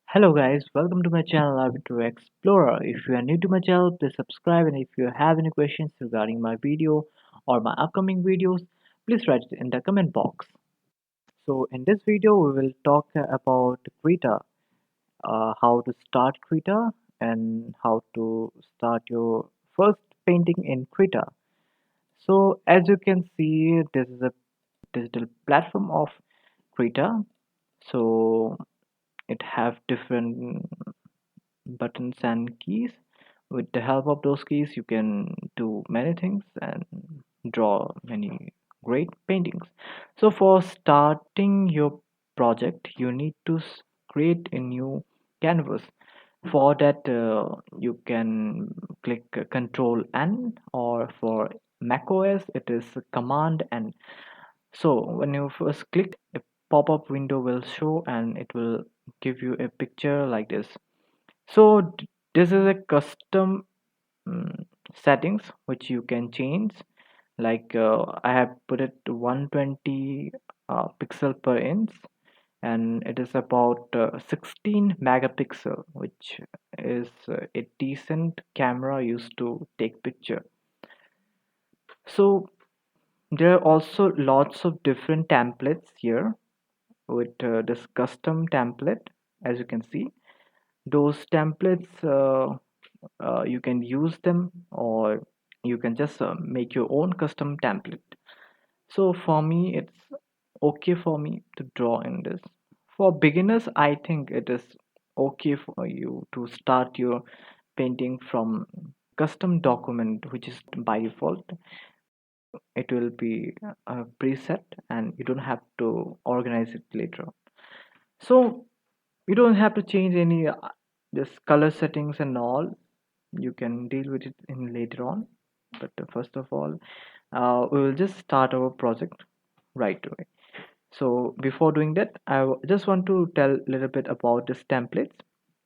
Hello guys, welcome to my channel Arbitrary Explorer. If you are new to my channel, please subscribe, and if you have any questions regarding my video or my upcoming videos, please write it in the comment box. So in this video we will talk about Krita, how to start Krita and how to start your first painting in Krita. So as you can see, this is a digital platform of Krita. So it have different buttons and keys. With the help of those keys you can do many things and draw many great paintings. So for starting your project you need to create a new canvas. For that you can click Control N, or for macOS it is Command N. So when you first click, a pop-up window will show and it will give you a picture like this. So this is a custom settings which you can change. Like I have put it to 120 pixel per inch, and it is about 16 megapixel, which is a decent camera used to take picture. So there are also lots of different templates here with this custom template. As you can see, those templates you can use them, or you can just make your own custom template. So for me it's okay for me to draw in this. For beginners I think it is okay for you to start your painting from custom document, which is by default it will be a preset and you don't have to organize it later on. So you don't have to change any this color settings and all. You can deal with it in later on, but first of all we will just start our project right away. So before doing that just want to tell a little bit about this templates.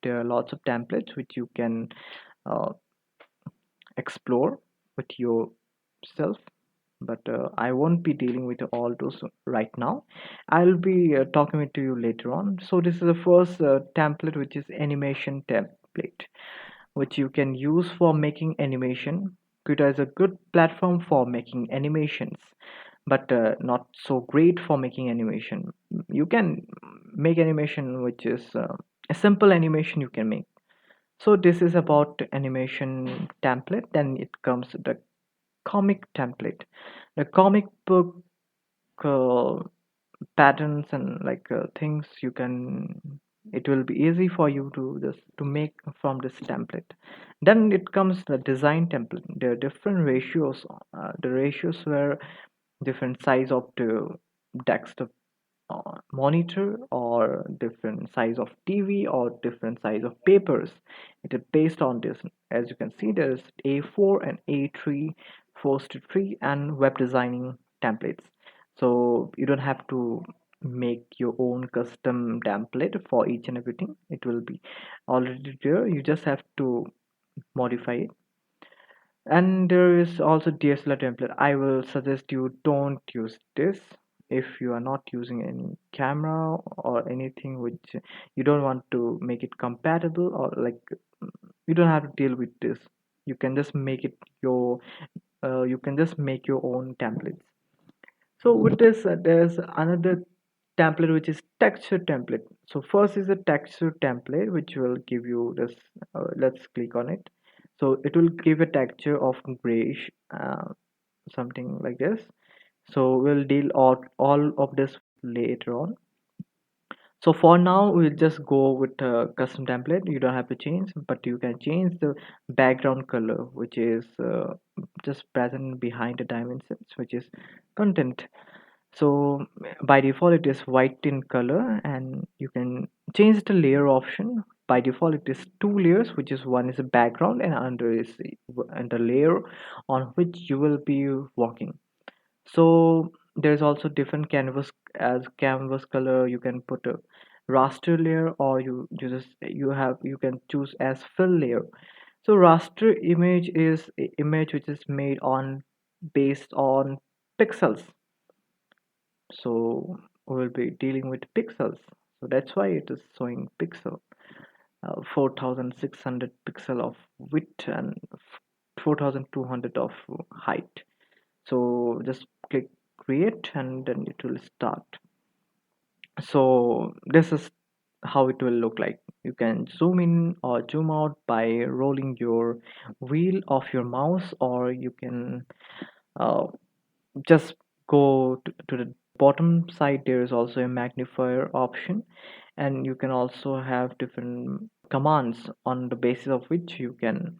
There are lots of templates which you can uh, explore with yourself, but I won't be dealing with all those right now. I'll be talking it to you later on. So this is the first template, which is animation template, which you can use for making animation. Krita is a good platform for making animations, but not so great for making animation. You can make animation which is a simple animation you can make. So this is about animation template. Then it comes the comic template. The comic book uh, patterns and like things you can, it will be easy for you to just to make from this template. Then it comes the design template. There are different ratios, the ratios were different size of the desktop monitor, or different size of TV, or different size of papers. It is based on this. As you can see, there is A4 and A3, 4:3, and web designing templates. So you don't have to make your own custom template for each and everything. It will be already there. You just have to modify it. And there is also DSLR template. I will suggest you don't use this if you are not using any camera or anything which you don't want to make it compatible, or like you don't have to deal with this. You can just make it your you can just make your own templates. So with this there's another template which is texture template. So first is a texture template which will give you this. Let's click on it. So it will give a texture of grayish, something like this. So we'll deal all of this later on. So for now we'll just go with a custom template. You don't have to change, but you can change the background color, which is just present behind the dimensions, which is content. So by default it is white in color, and you can change the layer option. By default it is two layers, which is one is a background and another is the layer on which you will be working. So there's also different canvas. As canvas color you can put a raster layer, or you can choose as fill layer. So raster image is image which is made on based on pixels. So we'll be dealing with pixels, so that's why it is showing pixel. 4600 pixel of width and 4200 of height. So just click create and then it will start. So this is how it will look like. You can zoom in or zoom out by rolling your wheel of your mouse, or you can uh, just go to the bottom side. There is also a magnifier option, and you can also have different commands on the basis of which you can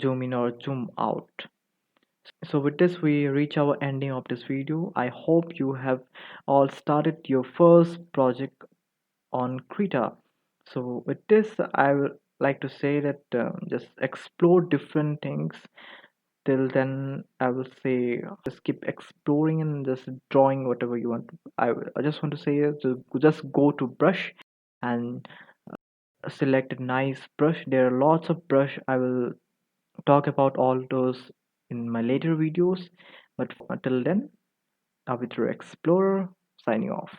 zoom in or zoom out. So with this we reach our ending of this video. I hope you have all started your first project on Krita. So with this I would like to say that just explore different things. Till then I will say just keep exploring and just drawing whatever you want. I just want to say to just go to brush and select a nice brush. There are lots of brush. I will talk about all those in my later videos, but until then, Arbitrary Explorer signing off.